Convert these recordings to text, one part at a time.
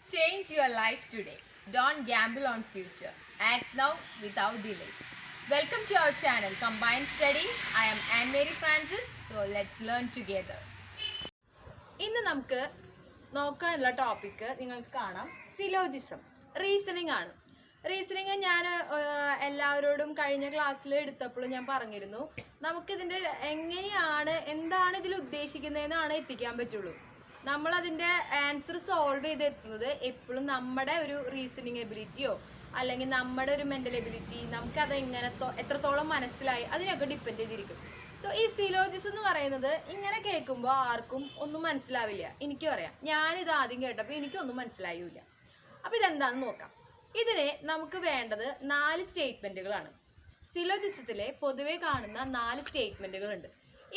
Change your life today. Don't gamble on future. Act now without delay. Welcome to our channel Combined Study. I am Anne-Mary Francis. So let's learn together. ഇന്ന് നമുക്ക് നോക്കാനുള്ള topic നിങ്ങൾക്ക് കാണാം syllogism reasoning ആണ്. Reasoning ഞാൻ എല്ലാവരോടും കഴിഞ്ഞ ക്ലാസ്സിൽ എടുത്തപ്പോൾ ഞാൻ പറഞ്ഞിരുന്നു നമുക്കിതിൻ്റെ എന്താണ് ഇതിൽ ഉദ്ദേശിക്കുന്നതെന്നാണ് എത്തിക്കാൻ പറ്റുള്ളൂ. നമ്മളതിൻ്റെ ആൻസർ സോൾവ് ചെയ്തെത്തുന്നത് എപ്പോഴും നമ്മുടെ ഒരു റീസണിങ് എബിലിറ്റിയോ അല്ലെങ്കിൽ നമ്മുടെ ഒരു മെൻ്റൽ എബിലിറ്റി നമുക്കത് എത്രത്തോളം മനസ്സിലായി അതിനൊക്കെ ഡിപ്പെൻഡ് ചെയ്തിരിക്കും. സോ ഈ സിലോജിസം എന്ന് പറയുന്നത് ഇങ്ങനെ കേൾക്കുമ്പോൾ ആർക്കും ഒന്നും മനസ്സിലാവില്ല. എനിക്കും അറിയാം, ഞാനിത് ആദ്യം കേട്ടപ്പോൾ എനിക്കൊന്നും മനസ്സിലായില്ല. അപ്പോൾ ഇതെന്താണെന്ന് നോക്കാം. ഇതിന് നമുക്ക് വേണ്ടത് 4 സ്റ്റേറ്റ്മെൻറ്റുകളാണ്. സിലോജിസത്തിലെ പൊതുവെ കാണുന്ന 4 സ്റ്റേറ്റ്മെൻറ്റുകളുണ്ട്.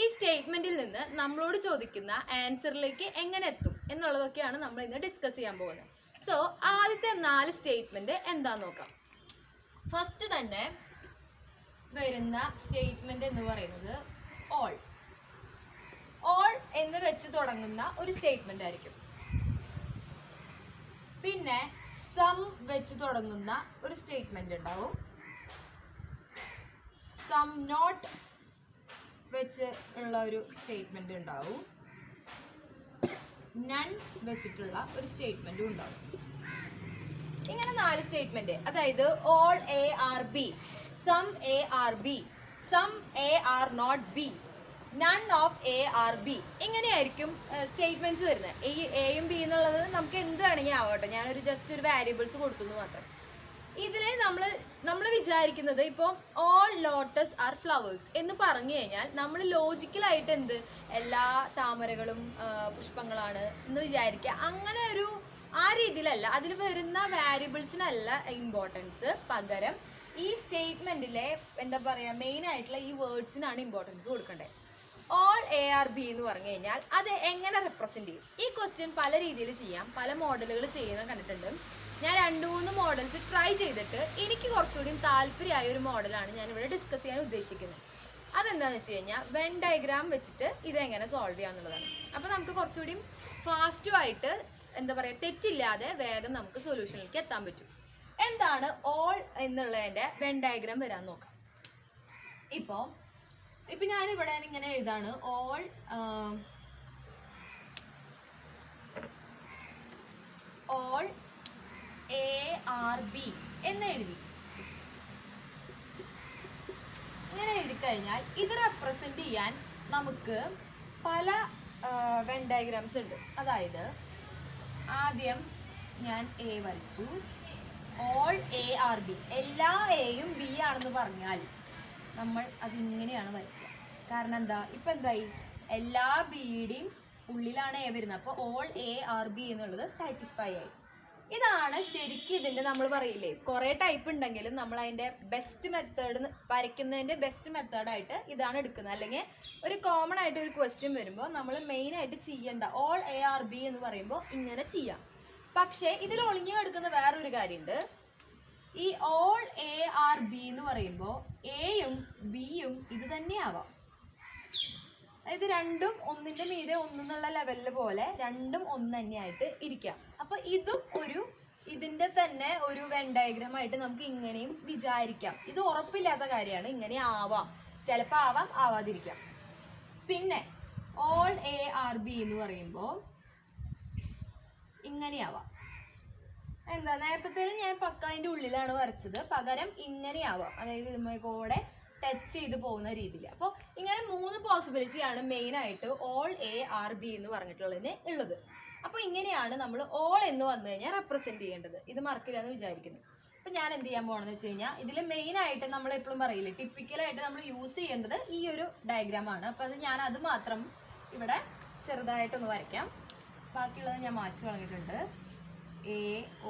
ഈ സ്റ്റേറ്റ്മെൻറ്റിൽ നിന്ന് നമ്മളോട് ചോദിക്കുന്ന ആൻസറിലേക്ക് എങ്ങനെ എത്തും എന്നുള്ളതൊക്കെയാണ് നമ്മൾ ഇന്ന് ഡിസ്കസ് ചെയ്യാൻ പോകുന്നത്. സോ ആദ്യത്തെ 4 സ്റ്റേറ്റ്മെൻറ്റ് എന്താണെന്ന് നോക്കാം. ഫസ്റ്റ് തന്നെ വരുന്ന സ്റ്റേറ്റ്മെൻറ്റ് എന്ന് പറയുന്നത് ഓൾ എന്ന് വെച്ച് തുടങ്ങുന്ന ഒരു സ്റ്റേറ്റ്മെൻ്റ് ആയിരിക്കും. പിന്നെ സം വെച്ച് തുടങ്ങുന്ന ഒരു സ്റ്റേറ്റ്മെന്റ് ഉണ്ടാവും. സം നോട്ട് വെച്ച് ഉള്ള ഒരു സ്റ്റേറ്റ്മെന്റ് ഉണ്ടാവും. നൺ വെച്ചിട്ടുള്ള ഒരു സ്റ്റേറ്റ്മെന്റും ഉണ്ടാവും. ഇങ്ങനെ 4 സ്റ്റേറ്റ്മെന്റ്, അതായത് all A are B, some A are B, some A are not B, none of A are B, ഇങ്ങനെയായിരിക്കും സ്റ്റേറ്റ്മെന്റ്സ് വരുന്നത്. ഈ എയും ബി എന്നുള്ളത് നമുക്ക് എന്ത് വേണമെങ്കിൽ ആവട്ടെ, ഞാനൊരു ജസ്റ്റ് ഒരു വാരിയബിൾസ് കൊടുത്തു മാത്രം. ഇതിലെ നമ്മൾ വിചാരിക്കുന്നത് ഇപ്പോൾ ഓൾ ലോട്ടസ് ആർ ഫ്ലവേഴ്സ് എന്ന് പറഞ്ഞു കഴിഞ്ഞാൽ നമ്മൾ ലോജിക്കലായിട്ട് എല്ലാ താമരകളും പുഷ്പങ്ങളാണ് എന്ന് വിചാരിക്കുക. അങ്ങനെ ആ രീതിയിലല്ല, അതിൽ വരുന്ന വാരിയബിൾസിനല്ല ഇമ്പോർട്ടൻസ്. പകരം ഈ സ്റ്റേറ്റ്മെന്റിലെ മെയിൻ ആയിട്ടുള്ള ഈ വേർഡ്സിനാണ് ഇമ്പോർട്ടൻസ് കൊടുക്കേണ്ടത്. ഓൾ എ ആർ ബി എന്ന് പറഞ്ഞു കഴിഞ്ഞാൽ അത് എങ്ങനെ റെപ്രസെന്റ് ചെയ്യും? ഈ ക്വസ്റ്റ്യൻ പല രീതിയിൽ ചെയ്യാം, പല മോഡലുകൾ ചെയ്യുന്നത് കണ്ടിട്ടുണ്ട്. ഞാൻ 2-3 മോഡൽസ് ട്രൈ ചെയ്തിട്ട് എനിക്ക് കുറച്ചുകൂടി താല്പര്യമായ ഒരു മോഡലാണ് ഞാൻ ഇവിടെ ഡിസ്കസ് ചെയ്യാൻ ഉദ്ദേശിക്കുന്നത്. അതെന്താണെന്ന് വെച്ച് കഴിഞ്ഞാൽ വെൻ ഡയഗ്രാം വെച്ചിട്ട് ഇതെങ്ങനെ സോൾവ് ചെയ്യാന്നുള്ളതാണ്. അപ്പോൾ നമുക്ക് കുറച്ചുകൂടി ഫാസ്റ്റുമായിട്ട് തെറ്റില്ലാതെ വേഗം നമുക്ക് സൊല്യൂഷനിലേക്ക് എത്താൻ പറ്റും. എന്താണ് ഓൾ എന്നുള്ളതിൻ്റെ വെൻ ഡയഗ്രാം വരാൻ നോക്കാം. ഇപ്പോൾ ഞാനിവിടെ ഇങ്ങനെ എഴുതാണ് ഓൾ എ ആർ ബി എന്ന് എഴുതി. ഇങ്ങനെ എഴുതി കഴിഞ്ഞാൽ ഇത് റെപ്രസെന്റ് ചെയ്യാൻ നമുക്ക് പല വെൻ ഡയഗ്രാംസ് ഉണ്ട്. അതായത് ആദ്യം ഞാൻ എ വരച്ചു, ഓൾ എ ആർ ബി, എല്ലാ എയും ബി ആണെന്ന് പറഞ്ഞാൽ നമ്മൾ അതിങ്ങനെയാണ് വരയ്ക്കുക. കാരണം എന്തായി, എല്ലാ ബിയുടെയും ഉള്ളിലാണ് എ വരുന്നത്. അപ്പോൾ ഓൾ എ ആർ ബി എന്നുള്ളത് സാറ്റിസ്ഫൈ ആയി. ഇതാണ് ശരിക്കും ഇതിൻ്റെ നമ്മൾ പറയില്ലേ, കുറേ ടൈപ്പ് ഉണ്ടെങ്കിലും നമ്മൾ അതിൻ്റെ ബെസ്റ്റ് മെത്തേഡ് വരയ്ക്കുന്നതിൻ്റെ ബെസ്റ്റ് മെത്തേഡായിട്ട് ഇതാണ് എടുക്കുന്നത്. അല്ലെങ്കിൽ ഒരു കോമൺ ആയിട്ട് ഒരു ക്വസ്റ്റ്യൻ വരുമ്പോൾ നമ്മൾ മെയിനായിട്ട് ചെയ്യേണ്ട ഓൾ എ ആർ ബി എന്ന് പറയുമ്പോൾ ഇങ്ങനെ ചെയ്യാം. പക്ഷേ ഇതിൽ ഒളിഞ്ഞു കിടക്കുന്ന വേറൊരു കാര്യമുണ്ട്. ഈ ഓൾ എ ആർ ബി എന്ന് പറയുമ്പോൾ എയും ബിയും ഇത് തന്നെയാവാം. അതായത് രണ്ടും ഒന്നിൻ്റെ മീതെ ഒന്നെന്നുള്ള ലെവലിൽ പോലെ രണ്ടും ഒന്ന് തന്നെയായിട്ട് ഇരിക്കാം. അപ്പൊ ഇതും ഇതിന്റെ തന്നെ ഒരു വെൻ ഡയഗ്രാം ആയിട്ട് നമുക്ക് ഇങ്ങനെയും വിചാരിക്കാം. ഇത് ഉറപ്പില്ലാത്ത കാര്യമാണ്, ഇങ്ങനെ ആവാം, ചിലപ്പോൾ ആവാം, ആവാതിരിക്കാം. പിന്നെ ഓൾ എ ആർ ബി എന്ന് പറയുമ്പോൾ ഇങ്ങനെയാവാം. നേരത്തെ ഞാൻ പക്ക അതിൻ്റെ ഉള്ളിലാണ് വരച്ചത്, പകരം ഇങ്ങനെയാവാം, അതായത് ഇതുമൂടെ ടച്ച് ചെയ്ത് പോകുന്ന രീതിയിൽ. അപ്പോൾ ഇങ്ങനെ 3 പോസിബിലിറ്റിയാണ് മെയിനായിട്ട് ഓൾ എ ആർ ബി എന്ന് പറഞ്ഞിട്ടുള്ളതിന് ഉള്ളത്. അപ്പോൾ ഇങ്ങനെയാണ് നമ്മൾ ഓൾ എന്ന് വന്നു കഴിഞ്ഞാൽ റെപ്രസെന്റ് ചെയ്യേണ്ടത്. ഇത് മറക്കില്ല എന്ന് വിചാരിക്കുന്നു. അപ്പോൾ ഞാൻ എന്ത് ചെയ്യാൻ പോകണമെന്ന് വെച്ച് കഴിഞ്ഞാൽ ഇതിൽ മെയിനായിട്ട് നമ്മൾ എപ്പോഴും പറയില്ലേ, ടിപ്പിക്കലായിട്ട് നമ്മൾ യൂസ് ചെയ്യേണ്ടത് ഈ ഒരു ഡയഗ്രാമാണ്. അപ്പോൾ അത് മാത്രം ഇവിടെ ചെറുതായിട്ടൊന്ന് വരയ്ക്കാം. ബാക്കിയുള്ളത് ഞാൻ മാച്ച് കളഞ്ഞിട്ടുണ്ട്.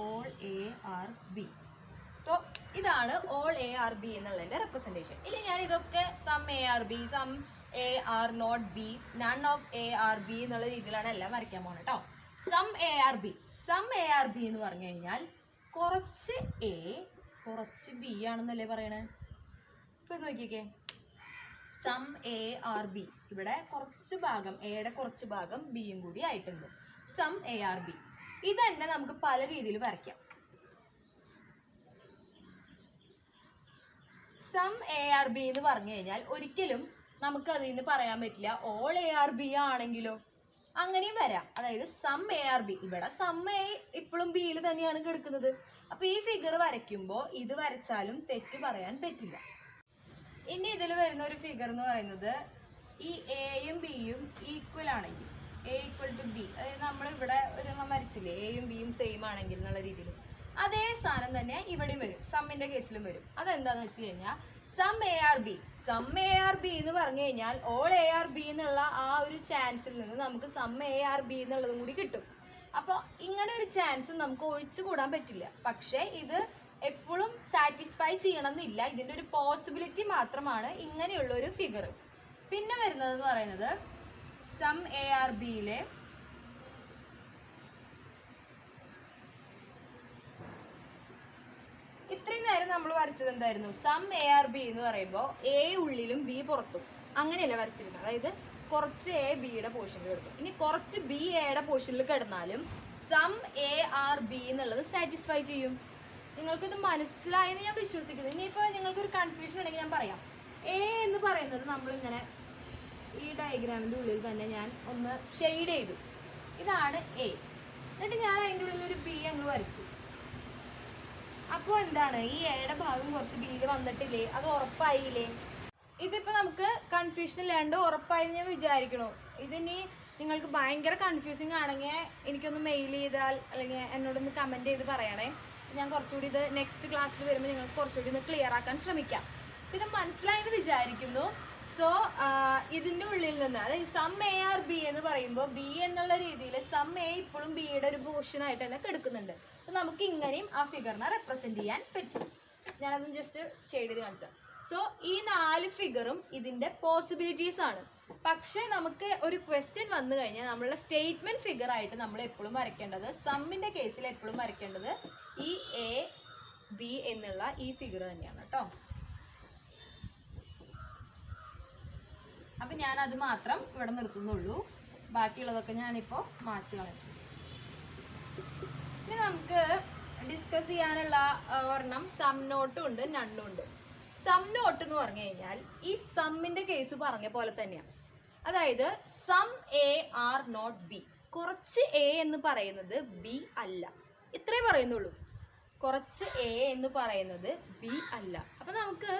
All A are B. So ഇതാണ് ഓൾ എ ആർ ബി എന്നുള്ളതിൻ്റെ റെപ്രസെൻറ്റേഷൻ. ഇല്ല ഞാൻ ഇതൊക്കെ some A are B, some A are not B, none of A are B എന്നുള്ള രീതിയിലാണ് എല്ലാം വരയ്ക്കാൻ പോകുന്നത് കേട്ടോ. സം എ ആർ ബി എന്ന് പറഞ്ഞു കഴിഞ്ഞാൽ കുറച്ച് എ കുറച്ച് ബി ആണെന്നല്ലേ പറയണേ. ഇപ്പം നോക്കിക്കേ, സം എ ആർ ബി, ഇവിടെ കുറച്ച് ഭാഗം എയുടെ കുറച്ച് ഭാഗം ബിയും കൂടി ആയിട്ടുണ്ട്. സം എ ആർ ബി ഇത് തന്നെ നമുക്ക് പല രീതിയിൽ വരയ്ക്കാം. സം എ ആർ ബി എന്ന് പറഞ്ഞു കഴിഞ്ഞാൽ ഒരിക്കലും നമുക്ക് അതിൽ നിന്ന് പറയാൻ പറ്റില്ല ഓൾ എ ആർ ബി ആണെങ്കിലോ, അങ്ങനെയും വരാം. അതായത് സം എ ആർ ബി, ഇവിടെ സം എ ഇപ്പോഴും ബിയിൽ തന്നെയാണ് കിടക്കുന്നത്. അപ്പൊ ഈ ഫിഗർ വരയ്ക്കുമ്പോൾ ഇത് വരച്ചാലും തെറ്റ് പറയാൻ പറ്റില്ല. ഇനി ഇതിൽ വരുന്ന ഒരു ഫിഗർ എന്ന് പറയുന്നത് ഈ എയും ബിയും ഈക്വൽ ആണെങ്കിൽ, എ ഈക്വൽ ടു ബി, അതായത് നമ്മൾ ഇവിടെ ഒരെണ്ണം വരച്ചില്ലേ എയും ബിയും സെയിം ആണെങ്കിൽ എന്നുള്ള രീതിയിൽ, അതേ സാധനം തന്നെ ഇവിടെയും വരും, സമ്മിന്റെ കേസിലും വരും. അതെന്താന്ന് വെച്ച് കഴിഞ്ഞാൽ some A are B, some A are B എന്ന് പറഞ്ഞു കഴിഞ്ഞാൽ ഓൾ എ ആർ ബി എന്നുള്ള ആ ഒരു ചാൻസിൽ നിന്ന് നമുക്ക് സം എ ആർ ബി എന്നുള്ളതും കൂടി കിട്ടും. അപ്പോൾ ഇങ്ങനെ ഒരു ചാൻസ് നമുക്ക് ഒഴിച്ചുകൂടാൻ പറ്റില്ല. പക്ഷേ ഇത് എപ്പോഴും സാറ്റിസ്ഫൈ ചെയ്യണമെന്നില്ല, ഇതിൻ്റെ ഒരു പോസിബിലിറ്റി മാത്രമാണ് ഇങ്ങനെയുള്ള ഒരു ഫിഗർ. പിന്നെ വരുന്നതെന്ന് പറയുന്നത് സം എ ആർ ബിയിലെ ഇത്രയും നേരം നമ്മൾ വരച്ചത് എന്തായിരുന്നു? സം എ ആർ ബി എന്ന് പറയുമ്പോൾ എ ഉള്ളിലും ബി പുറത്തും, അങ്ങനെയല്ല വരച്ചിരുന്നത്. അതായത് കുറച്ച് എ ബിയുടെ പോർഷനിൽ കിടക്കും. ഇനി കുറച്ച് ബി എയുടെ പോർഷനിൽ കിടന്നാലും സം എ ആർ ബി എന്നുള്ളത് സാറ്റിസ്ഫൈ ചെയ്യും. നിങ്ങൾക്കിത് മനസ്സിലായെന്ന് ഞാൻ വിശ്വസിക്കുന്നു. ഇനിയിപ്പോൾ നിങ്ങൾക്കൊരു കൺഫ്യൂഷൻ ഉണ്ടെങ്കിൽ ഞാൻ പറയാം. എ എന്ന് പറയുന്നത് നമ്മളിങ്ങനെ ഈ ഡയഗ്രാമിൻ്റെ ഉള്ളിൽ തന്നെ ഞാൻ ഒന്ന് ഷെയ്ഡ് ചെയ്തു. ഇതാണ് എ. എന്നിട്ട് ഞാൻ അതിൻ്റെ ഉള്ളിൽ ഒരു ബി അങ്ങ് വരച്ചു. അപ്പോൾ എന്താണ്, ഈ എയുടെ ഭാഗം കുറച്ച് ബിയിൽ വന്നിട്ടില്ലേ? അത് ഉറപ്പായില്ലേ? ഇതിപ്പോൾ നമുക്ക് കൺഫ്യൂഷൻ ഇല്ലാണ്ട് ഉറപ്പായെന്ന് ഞാൻ വിചാരിക്കണു. ഇതിനി നിങ്ങൾക്ക് ഭയങ്കര കൺഫ്യൂസിങ് ആണെങ്കിൽ എനിക്കൊന്ന് മെയിൽ ചെയ്താൽ അല്ലെങ്കിൽ എന്നോടൊന്ന് കമൻറ്റ് ചെയ്ത് പറയണേ. ഞാൻ കുറച്ചുകൂടി ഇത് നെക്സ്റ്റ് ക്ലാസ്സിൽ വരുമ്പോൾ നിങ്ങൾക്ക് കുറച്ചുകൂടി ഒന്ന് ക്ലിയർ ആക്കാൻ ശ്രമിക്കാം. ഇത് മനസ്സിലായെന്ന് വിചാരിക്കുന്നു. സോ ഇതിൻ്റെ ഉള്ളിൽ നിന്ന്, അതായത് സം എ ആർ ബി എന്ന് പറയുമ്പോൾ ബി എന്നുള്ള രീതിയിൽ സം എ ഇപ്പോഴും ബിയുടെ ഒരു പോർഷനായിട്ട് തന്നെ കിടക്കുന്നുണ്ട്. അപ്പോൾ നമുക്ക് ഇങ്ങനെയും ആ ഫിഗറിനെ റെപ്രസെൻറ്റ് ചെയ്യാൻ പറ്റും. ഞാനതൊന്ന് ജസ്റ്റ് ഷെയ്ഡ് ചെയ്ത് കാണിച്ചാൽ. സോ ഈ 4 ഫിഗറും ഇതിൻ്റെ പോസിബിലിറ്റീസ് ആണ്. പക്ഷേ നമുക്ക് ഒരു ക്വസ്റ്റ്യൻ വന്നു കഴിഞ്ഞാൽ നമ്മളുടെ സ്റ്റേറ്റ്മെൻറ്റ് ഫിഗർ ആയിട്ട് നമ്മൾ എപ്പോഴും വരയ്ക്കേണ്ടത്, സമ്മിൻ്റെ കേസിൽ എപ്പോഴും വരയ്ക്കേണ്ടത് ഈ എ ബി എന്നുള്ള ഈ ഫിഗർ തന്നെയാണ് കേട്ടോ. അപ്പം ഞാനത് മാത്രം ഇവിടെ നിർത്തുന്നുള്ളൂ. ബാക്കിയുള്ളതൊക്കെ ഞാനിപ്പോൾ മാറ്റി കളഞ്ഞു. ഇനി നമുക്ക് ഡിസ്കസ് ചെയ്യാനുള്ള ഒരെണ്ണം സം നോട്ടും ഉണ്ട്, നണ്ണും ഉണ്ട്. സം നോട്ട് എന്ന് പറഞ്ഞു കഴിഞ്ഞാൽ ഈ സമ്മിന്റെ കേസ് പറഞ്ഞ പോലെ തന്നെയാണ്. അതായത് some A are not B, കുറച്ച് എ എന്ന് പറയുന്നത് ബി അല്ല, ഇത്രേ പറയുന്നുള്ളൂ. കുറച്ച് എ എന്ന് പറയുന്നത് ബി അല്ല. അപ്പം നമുക്ക്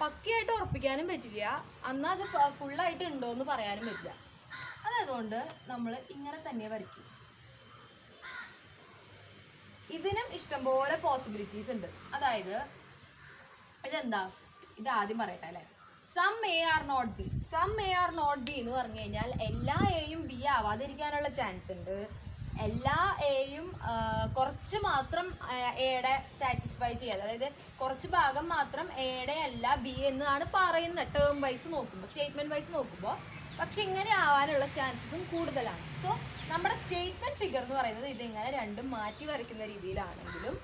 പക്കയായിട്ട് ഉറപ്പിക്കാനും പറ്റില്ല, എന്നാൽ അത് ഫുള്ളായിട്ട് ഉണ്ടോ എന്ന് പറയാനും പറ്റില്ല. അതുകൊണ്ട് നമ്മൾ ഇങ്ങനെ തന്നെ വരയ്ക്കും. ഇതിനും ഇഷ്ടംപോലെ പോസിബിലിറ്റീസ് ഉണ്ട്. അതായത് ഇതെന്താ, ഇത് ആദ്യം പറയട്ടെ അല്ലേ. Some A are not B, some A are not B എന്ന് പറഞ്ഞു കഴിഞ്ഞാൽ എല്ലാ എയും ബി ആവാതിരിക്കാനുള്ള ചാൻസ് ഉണ്ട്. എല്ലാ എയും കുറച്ച് മാത്രം എയുടെ സാറ്റിസ്ഫൈ ചെയ്യാതെ, അതായത് കുറച്ച് ഭാഗം മാത്രം എയുടെ അല്ല ബി എന്നാണ് പറയുന്നത് ടേം വൈസ് നോക്കുമ്പോൾ, സ്റ്റേറ്റ്മെന്റ് വൈസ് നോക്കുമ്പോൾ. പക്ഷെ ഇങ്ങനെ ആവാനുള്ള ചാൻസസും കൂടുതലാണ്. സോ നമ്മുടെ സ്റ്റേറ്റ്മെന്റ് ഫിഗർ എന്ന് പറയുന്നത് ഇതിങ്ങനെ രണ്ടും മാറ്റി വരയ്ക്കുന്ന രീതിയിലാണെങ്കിലും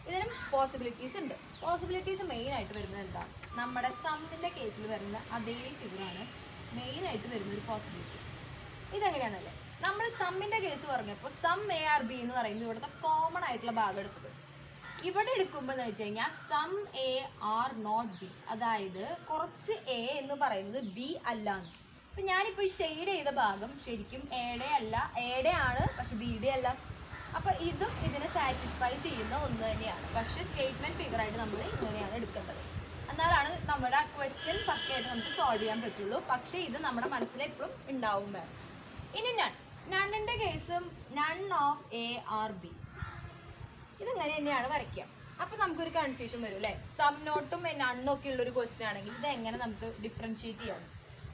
ഇതിനും പോസിബിലിറ്റീസ് ഉണ്ട്. പോസിബിലിറ്റീസ് മെയിൻ ആയിട്ട് വരുന്നത് എന്താ, നമ്മുടെ സമ്മിൻ്റെ കേസിൽ വരുന്ന അതേ ഫിഗറാണ് മെയിൻ ആയിട്ട് വരുന്ന ഒരു പോസിബിലിറ്റി. ഇതെങ്ങനെയാണെന്നല്ലേ, നമ്മൾ സമ്മിൻ്റെ കേസ് പറഞ്ഞപ്പോൾ സം എ ആർ ബി എന്ന് പറയുമ്പോൾ ഇവിടുത്തെ കോമൺ ആയിട്ടുള്ള ഭാഗം എടുത്തത്. ഇവിടെ എടുക്കുമ്പോൾ എന്ന് വെച്ച് കഴിഞ്ഞാൽ some A are not B, അതായത് കുറച്ച് എ എന്ന് പറയുന്നത് ബി അല്ലാന്ന്. അപ്പം ഞാനിപ്പോൾ ഈ ഷെയ്ഡ് ചെയ്ത ഭാഗം ശരിക്കും എയുടെ അല്ല, എയുടെ ആണ് പക്ഷെ ബിയുടെ അല്ല. അപ്പം ഇതും ഇതിനെ സാറ്റിസ്ഫൈ ചെയ്യുന്ന ഒന്ന് തന്നെയാണ്. പക്ഷെ സ്റ്റേറ്റ്മെന്റ് ഫിഗറായിട്ട് നമ്മൾ ഇങ്ങനെയാണ് എടുക്കേണ്ടത്. എന്നാലാണ് നമ്മുടെ ആ ക്വസ്റ്റ്യൻ പക്കയായിട്ട് നമുക്ക് സോൾവ് ചെയ്യാൻ പറ്റുള്ളൂ. പക്ഷേ ഇത് നമ്മുടെ മനസ്സിൽ എപ്പോഴും ഉണ്ടാവും വേണം. ഇനി നണ്ണിൻ്റെ കേസും none of A are B, ഇതിങ്ങനെ തന്നെയാണ് വരയ്ക്കുക. അപ്പം നമുക്കൊരു കൺഫ്യൂഷൻ വരും അല്ലേ, സം നോട്ടും നണ്ണും ഒക്കെ ഉള്ളൊരു ക്വസ്റ്റ്യൻ ആണെങ്കിൽ ഇത് എങ്ങനെ നമുക്ക് ഡിഫറൻഷിയേറ്റ് ചെയ്യാം.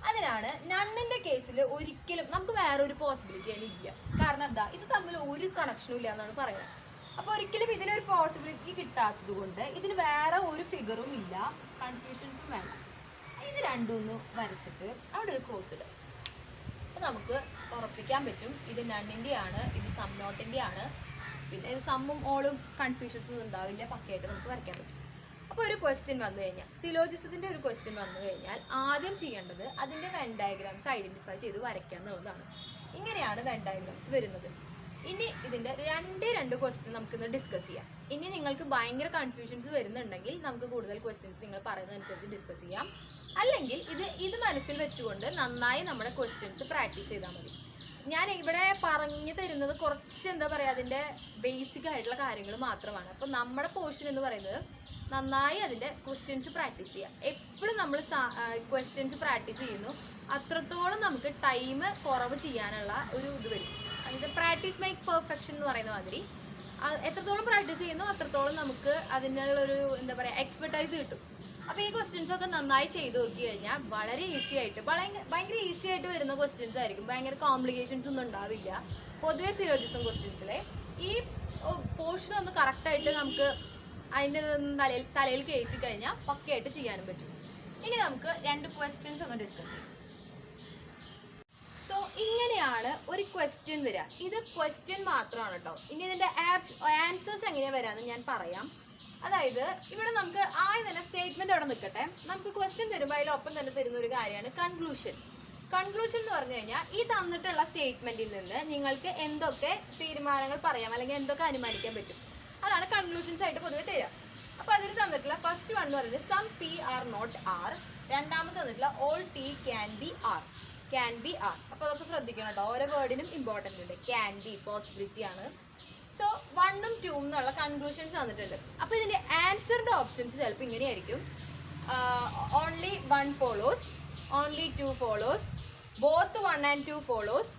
അതിനാണ് നണ്ണിൻ്റെ കേസിൽ ഒരിക്കലും നമുക്ക് വേറൊരു പോസിബിലിറ്റി അതിന് ഇല്ല. കാരണം എന്താ, ഇത് തമ്മിൽ ഒരു കണക്ഷനും ഇല്ല എന്നാണ് പറയുന്നത്. അപ്പോൾ ഒരിക്കലും ഇതിനൊരു പോസിബിലിറ്റി കിട്ടാത്തത് കൊണ്ട് ഇതിന് വേറെ ഒരു ഫിഗറും ഇല്ല, കൺഫ്യൂഷൻസും വേണ്ട. ഇത് രണ്ടും ഒന്ന് വരച്ചിട്ട് അവിടെ ഒരു ക്രോസ് ഇടും. അപ്പോൾ നമുക്ക് ഉറപ്പിക്കാൻ പറ്റും ഇത് നണ്ണിൻ്റെ ആണ്, ഇത് സം നോട്ടിൻ്റെ ആണ്. പിന്നെ ഇത് സമ്മും ഓളും കൺഫ്യൂഷൻസും ഉണ്ടാവില്ല, പക്കയായിട്ട് നമുക്ക് വരയ്ക്കാൻ പറ്റും. അപ്പോൾ ഒരു ക്വസ്റ്റ്യൻ വന്നു കഴിഞ്ഞാൽ, സിലോജിസത്തിൻ്റെ ഒരു ക്വസ്റ്റ്യൻ വന്നു കഴിഞ്ഞാൽ ആദ്യം ചെയ്യേണ്ടത് അതിൻ്റെ വെൻ ഡയഗ്രാംസ് ഐഡൻറ്റിഫൈ ചെയ്ത് വരയ്ക്കുക എന്നുള്ളതാണ്. ഇങ്ങനെയാണ് വെൻ ഡയഗ്രാംസ് വരുന്നത്. ഇനി ഇതിന്റെ രണ്ട് ക്വസ്റ്റ്യൻ നമുക്കിന്ന് ഡിസ്കസ് ചെയ്യാം. ഇനി നിങ്ങൾക്ക് ഭയങ്കര കൺഫ്യൂഷൻസ് വരുന്നുണ്ടെങ്കിൽ നമുക്ക് കൂടുതൽ ക്വസ്റ്റ്യൻസ് നിങ്ങൾ പറയുന്നതനുസരിച്ച് ഡിസ്കസ് ചെയ്യാം. അല്ലെങ്കിൽ ഇത് മനസ്സിൽ വെച്ചുകൊണ്ട് നന്നായി നമ്മുടെ ക്വസ്റ്റ്യൻസ് പ്രാക്ടീസ് ചെയ്താൽ മതി. ഞാൻ ഇവിടെ പറഞ്ഞു തരുന്നത് കുറച്ച് എന്താ പറയുക, അതിൻ്റെ ബേസിക് ആയിട്ടുള്ള കാര്യങ്ങൾ മാത്രമാണ്. അപ്പോൾ നമ്മുടെ പോർഷൻ എന്ന് പറയുന്നത് നന്നായി അതിൻ്റെ ക്വസ്റ്റ്യൻസ് പ്രാക്ടീസ് ചെയ്യുക. എപ്പോഴും നമ്മൾ ക്വസ്റ്റ്യൻസ് പ്രാക്ടീസ് ചെയ്യുന്നു അത്രത്തോളം നമുക്ക് ടൈം കുറവ് ചെയ്യാനുള്ള ഒരു ഇത് വരും. അതായത് പ്രാക്ടീസ് മേക്ക് പെർഫെക്ഷൻ എന്ന് പറയുന്ന മാതിരി എത്രത്തോളം പ്രാക്ടീസ് ചെയ്യുന്നു അത്രത്തോളം നമുക്ക് അതിനുള്ളൊരു എന്താ പറയുക എക്സ്പെർട്ടൈസ് കിട്ടും. അപ്പോൾ ഈ ക്വസ്റ്റ്യൻസ് ഒക്കെ നന്നായി ചെയ്ത് നോക്കി കഴിഞ്ഞാൽ വളരെ ഈസി ആയിട്ട് ഭയങ്കര ഈസി ആയിട്ട് വരുന്ന ക്വസ്റ്റ്യൻസ് ആയിരിക്കും. ഭയങ്കര കോംപ്ലിക്കേഷൻസ് ഒന്നും ഉണ്ടാവില്ല. പൊതുവെ സിലോജിസം ക്വസ്റ്റ്യൻസിലെ ഈ പോർഷൻ ഒന്ന് കറക്റ്റായിട്ട് നമുക്ക് അതിൻ്റെ തലയിൽ കയറ്റി കഴിഞ്ഞാൽ പക്കയായിട്ട് ചെയ്യാനും പറ്റും. ഇനി നമുക്ക് 2 ക്വസ്റ്റ്യൻസ് ഒന്ന് ഡിസ്കസ് ചെയ്യാം. സോ ഇങ്ങനെയാണ് ഒരു ക്വസ്റ്റ്യൻ വരിക. ഇത് ക്വസ്റ്റ്യൻ മാത്രമാണ് കേട്ടോ. ഇനി ഇതിൻ്റെ ആൻസേഴ്സ് എങ്ങനെയാണ് വരാമെന്ന് ഞാൻ പറയാം. അതായത് ഇവിടെ നമുക്ക് തന്നെ സ്റ്റേറ്റ്മെന്റ് അവിടെ നിൽക്കട്ടെ. നമുക്ക് ക്വസ്റ്റ്യൻ തരുമ്പോൾ അതിലൊപ്പം തന്നെ തരുന്ന ഒരു കാര്യമാണ് കൺക്ലൂഷൻ. കൺക്ലൂഷൻ എന്ന് പറഞ്ഞു കഴിഞ്ഞാൽ ഈ തന്നിട്ടുള്ള സ്റ്റേറ്റ്മെന്റിൽ നിന്ന് നിങ്ങൾക്ക് എന്തൊക്കെ തീരുമാനങ്ങൾ പറയാം അല്ലെങ്കിൽ എന്തൊക്കെ അനുമാനിക്കാൻ പറ്റും, അതാണ് കൺക്ലൂഷൻസ് ആയിട്ട് പൊതുവെ തരിക. അപ്പോൾ അതിൽ തന്നിട്ടുള്ള ഫസ്റ്റ് വൺ എന്ന് പറയുന്നത് some P R not R. രണ്ടാമത് തന്നിട്ടുള്ള all T can be R. Can be R. അപ്പോൾ അതൊക്കെ ശ്രദ്ധിക്കണം കേട്ടോ, ഓരോ വേർഡിനും ഇമ്പോർട്ടൻ്റ് ഉണ്ട്. ക്യാൻ ബി പോസിബിലിറ്റി ആണ്. സോ 1ഉം 2ഉം എന്നുള്ള കൺക്ലൂഷൻസ് തന്നിട്ടുണ്ട്. അപ്പോൾ ഇതിൻ്റെ ആൻസറിൻ്റെ ഓപ്ഷൻസ് ചിലപ്പോൾ ഇങ്ങനെയായിരിക്കും: only 1 follows, only 2 follows, both 1 and 2 follows,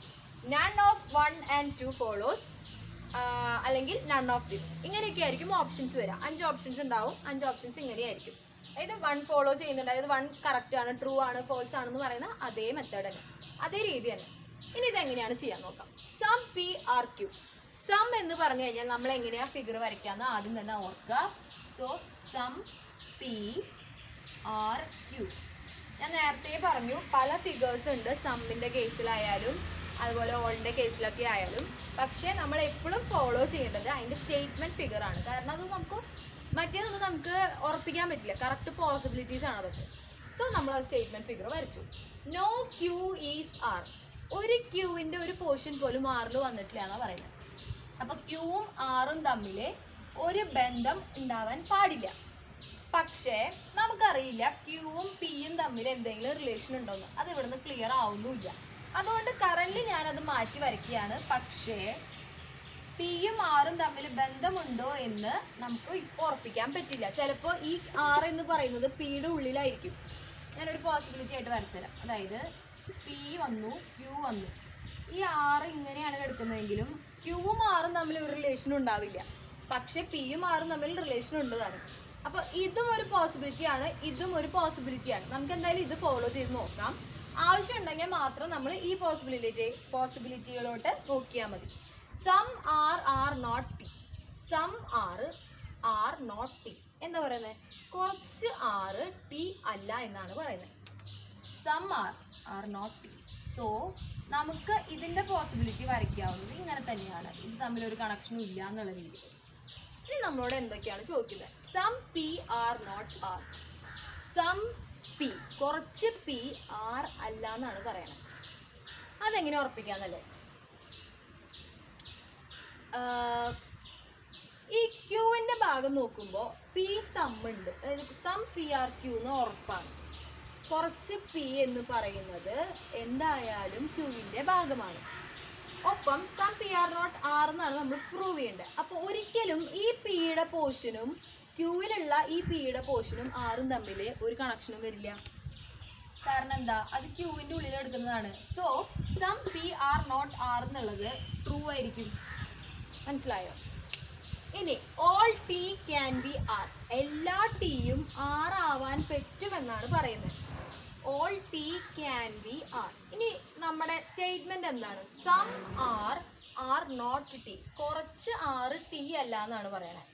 none of 1 and 2 follows, അല്ലെങ്കിൽ നൺ ഓഫ് ദിസ്. ഇങ്ങനെയൊക്കെ ആയിരിക്കും ഓപ്ഷൻസ് വരിക. 5 ഓപ്ഷൻസ് ഉണ്ടാവും. 5 ഓപ്ഷൻസ് ഇങ്ങനെയായിരിക്കും. അതായത് 1 ഫോളോ ചെയ്യുന്നുണ്ട്, അതായത് 1 കറക്റ്റ് ആണ്, ട്രൂ ആണ്, ഫോൾസ് ആണെന്ന് പറയുന്ന അതേ മെത്തേഡ് തന്നെ, അതേ രീതി തന്നെ. ഇനി ഇതെങ്ങനെയാണ് ചെയ്യാൻ നോക്കാം. Some P are Q. Some എന്ന് പറഞ്ഞു കഴിഞ്ഞാൽ നമ്മൾ എങ്ങനെയാണ് ഫിഗർ വരയ്ക്കാമെന്ന് ആദ്യം തന്നെ ഓർക്കുക. So some P are Q. ഞാൻ നേരത്തെ പറഞ്ഞു പല ഫിഗേഴ്സ് ഉണ്ട് സമ്മിൻ്റെ കേസിലായാലും അതുപോലെ ഓളിൻ്റെ കേസിലൊക്കെ ആയാലും. പക്ഷേ നമ്മൾ എപ്പോഴും ഫോളോ ചെയ്യേണ്ടത് അതിൻ്റെ സ്റ്റേറ്റ്മെൻറ്റ് ഫിഗറാണ്. കാരണം അത് മറ്റേതൊന്നും നമുക്ക് ഉറപ്പിക്കാൻ പറ്റില്ല, കറക്റ്റ് പോസിബിലിറ്റീസ് ആണ് അതൊക്കെ. സോ നമ്മൾ ആ സ്റ്റേറ്റ്മെൻറ്റ് ഫിഗർ വരച്ചു. No Q is R. ഒരു ക്യൂവിൻ്റെ ഒരു പോർഷൻ പോലും ആറിൽ വന്നിട്ടില്ല എന്നാണ് പറയുന്നത്. അപ്പോൾ ക്യൂവും ആറും തമ്മിൽ ഒരു ബന്ധം ഉണ്ടാവാൻ പാടില്ല. പക്ഷേ നമുക്കറിയില്ല ക്യൂവും പിയും തമ്മിൽ എന്തെങ്കിലും റിലേഷൻ ഉണ്ടോയെന്ന്. അത് ഇവിടുന്ന് ക്ലിയർ ആവുന്നുമില്ല. അതുകൊണ്ട് കറൻറ്റ്ലി ഞാനത് മാറ്റി വരയ്ക്കുകയാണ്. പക്ഷേ പിയും ആറും തമ്മിൽ ബന്ധമുണ്ടോ എന്ന് നമുക്ക് ഇപ്പോൾ ഉറപ്പിക്കാൻ പറ്റില്ല. ചിലപ്പോൾ ഈ ആറ് എന്ന് പറയുന്നത് പിയുടെ ഉള്ളിലായിരിക്കും. ഞാനൊരു പോസിബിലിറ്റി ആയിട്ട് വരച്ചുതരാം. അതായത് പി വന്നു, ക്യൂ വന്നു. ഈ ആറ് ഇങ്ങനെയാണ് കിടക്കുന്നതെങ്കിലും ക്യൂവും ആറും തമ്മിൽ ഒരു റിലേഷനും ഉണ്ടാവില്ല. പക്ഷെ പിയും ആറും തമ്മിൽ റിലേഷൻ ഉള്ളതാണ്. അപ്പോൾ ഇതും ഒരു പോസിബിലിറ്റിയാണ്, ഇതും ഒരു പോസിബിലിറ്റിയാണ്. നമുക്ക് എന്തായാലും ഇത് ഫോളോ ചെയ്ത് നോക്കാം. ആവശ്യമുണ്ടെങ്കിൽ മാത്രം നമ്മൾ ഈ പോസിബിലിറ്റികളോട്ട് നോക്കിയാൽ മതി. Some R not T. Some R not T എന്താ പറയുന്നത്? കുറച്ച് ആറ് ടി അല്ല എന്നാണ് പറയുന്നത്. Some R not T. So നമുക്ക് ഇതിൻ്റെ പോസിബിലിറ്റി വരയ്ക്കാവുന്നത് ഇങ്ങനെ തന്നെയാണ്. ഇത് തമ്മിലൊരു കണക്ഷനും ഇല്ല എന്നുള്ള രീതിയിൽ. ഇനി നമ്മളോട് എന്തൊക്കെയാണ് ചോദിക്കുന്നത്? Some P R not R. Some P, കുറച്ച് പി ആർ അല്ല എന്നാണ് പറയണത്. അതെങ്ങനെ ഉറപ്പിക്കാന്നല്ലേ? ഈ ക്യൂവിൻ്റെ ഭാഗം നോക്കുമ്പോൾ പി സം ഉണ്ട്, അതായത് സം പി ആർ ക്യൂ എന്ന് ഉറപ്പാണ്. കുറച്ച് പി എന്ന് പറയുന്നത് എന്തായാലും ക്യൂവിൻ്റെ ഭാഗമാണ്. ഒപ്പം some P R not R എന്നാണ് നമ്മൾ പ്രൂവ് ചെയ്യേണ്ടത്. അപ്പോൾ ഒരിക്കലും ഈ പിയുടെ പോർഷനും ക്യൂവിലുള്ള ഈ പിയുടെ പോർഷനും ആറും തമ്മിൽ ഒരു കണക്ഷനും വരില്ല. കാരണം എന്താ? അത് ക്യൂവിൻ്റെ ഉള്ളിൽ എടുക്കുന്നതാണ്. So some P R not R എന്നുള്ളത് ട്രൂ ആയിരിക്കും. മനസ്സിലായോ? ഇനി all T can be R. എല്ലാ ടിയും ആർ ആവാൻ പറ്റുമെന്നാണ് പറയുന്നത്. All T can be R. ഇനി നമ്മുടെ സ്റ്റേറ്റ്മെന്റ് എന്താണ്? Some R not T. കുറച്ച് ആറ് ടി അല്ല എന്നാണ് പറയണത്.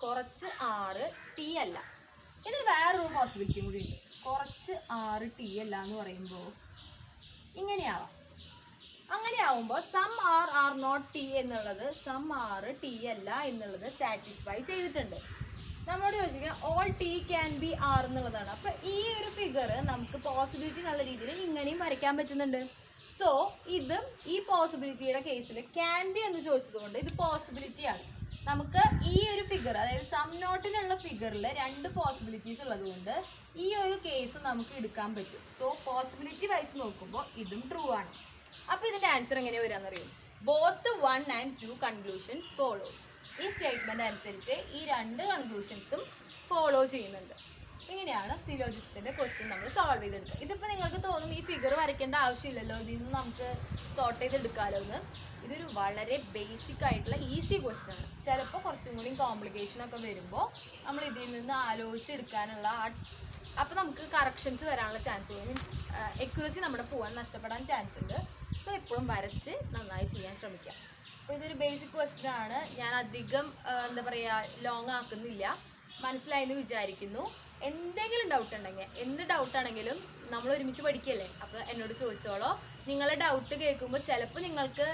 കുറച്ച് ആറ് ടി അല്ല. ഇതിന് വേറൊരു പോസിബിലിറ്റിയും കൂടി ഉണ്ട്. കുറച്ച് ആറ് ടി അല്ല എന്ന് പറയുമ്പോൾ ഇങ്ങനെയാവാം. അങ്ങനെ ആവുമ്പോൾ സം ആർ നോട്ട് ടി എന്നുള്ളത് സം ആറ് ടി അല്ല എന്നുള്ളത് സാറ്റിസ്ഫൈ ചെയ്തിട്ടുണ്ട്. നമ്മളോട് ചോദിച്ചിരിക്കുന്നത് all T can be R എന്നുള്ളതാണ്. അപ്പോൾ ഈ ഒരു ഫിഗർ നമുക്ക് പോസിബിലിറ്റി നല്ല രീതിയിൽ ഇങ്ങനെയും വരയ്ക്കാൻ പറ്റുന്നുണ്ട്. സോ ഇതും ഈ പോസിബിലിറ്റിയുടെ കേസിൽ ക്യാൻ ബി എന്ന് ചോദിച്ചതുകൊണ്ട് ഇത് പോസിബിലിറ്റിയാണ്. നമുക്ക് ഈ ഒരു ഫിഗർ, അതായത് സം നോട്ടിലുള്ള ഫിഗറിൽ 2 പോസിബിലിറ്റീസ് ഉള്ളതുകൊണ്ട് ഈ ഒരു കേസ് നമുക്ക് എടുക്കാൻ പറ്റും. സോ പോസിബിലിറ്റി വൈസ് നോക്കുമ്പോൾ ഇതും ട്രൂ ആണ്. അപ്പോൾ ഇതിൻ്റെ ആൻസർ എങ്ങനെ വരാമെന്നറിയും? Both 1 and 2 conclusions follows. ഈ സ്റ്റേറ്റ്മെന്റ് അനുസരിച്ച് ഈ 2 കൺക്ലൂഷൻസും ഫോളോ ചെയ്യുന്നുണ്ട്. ഇങ്ങനെയാണ് സിലോജിസത്തിന്റെ ക്വസ്റ്റ്യൻ നമ്മൾ സോൾവ് ചെയ്തെടുക്കുക. ഇതിപ്പോൾ നിങ്ങൾക്ക് തോന്നും ഈ ഫിഗർ വരയ്ക്കേണ്ട ആവശ്യമില്ലല്ലോ, ഇതിൽ നിന്ന് നമുക്ക് സോർട്ട് ചെയ്തെടുക്കാമല്ലോ എന്ന്. ഇതൊരു വളരെ ബേസിക് ആയിട്ടുള്ള ഈസി ക്വസ്റ്റ്യൻ ആണ്. ചിലപ്പോൾ കുറച്ചും കൂടി കോംപ്ലിക്കേഷൻ ഒക്കെ വരുമ്പോൾ നമ്മൾ ഇതിൽ നിന്ന് ആലോചിച്ചെടുക്കാനുള്ള അപ്പോൾ നമുക്ക് കറക്ഷൻസ് വരാനുള്ള ചാൻസ് ഉണ്ട്. മീൻസ് എക്യുറസി നമ്മുടെ പോകാൻ നഷ്ടപ്പെടാൻ ചാൻസ് ഉണ്ട്. സോ എപ്പോഴും വരച്ച് നന്നായി ചെയ്യാൻ ശ്രമിക്കാം. അപ്പോൾ ഇതൊരു ബേസിക് ക്വസ്റ്റ്യൻ ആണ്. ഞാൻ അധികം എന്താ പറയുക ലോങ് ആക്കുന്നില്ല. മനസ്സിലായെന്ന് വിചാരിക്കുന്നു. എന്തെങ്കിലും ഡൗട്ട് ഉണ്ടെങ്കിൽ, എന്ത് ഡൗട്ടാണെങ്കിലും നമ്മൾ ഒരുമിച്ച് പഠിക്കല്ലേ, അപ്പോൾ എന്നോട് ചോദിച്ചോളോ. നിങ്ങളുടെ ഡൗട്ട് കേൾക്കുമ്പോൾ ചിലപ്പോൾ നിങ്ങൾക്ക്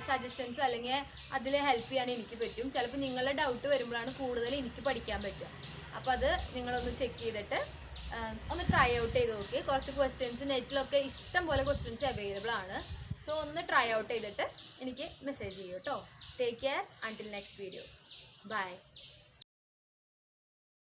സജഷൻസ് അല്ലെങ്കിൽ അതിൽ ഹെൽപ്പ് ചെയ്യാൻ എനിക്ക് പറ്റും. ചിലപ്പോൾ നിങ്ങളുടെ ഡൗട്ട് വരുമ്പോഴാണ് കൂടുതൽ എനിക്ക് പഠിക്കാൻ പറ്റുക. അപ്പോൾ അത് നിങ്ങളൊന്ന് ചെക്ക് ചെയ്തിട്ട് ഒന്ന് ട്രൈ ഔട്ട് ചെയ്ത് നോക്കി. കുറച്ച് ക്വസ്റ്റ്യൻസ് നെറ്റിലൊക്കെ ഇഷ്ടം പോലെ ക്വസ്റ്റ്യൻസ് അവൈലബിൾ ആണ്. സോ ഒന്ന് ട്രൈ ഔട്ട് ചെയ്തിട്ട് എനിക്ക് മെസ്സേജ് ചെയ്യൂ കേട്ടോ. Take care. Until next video. By.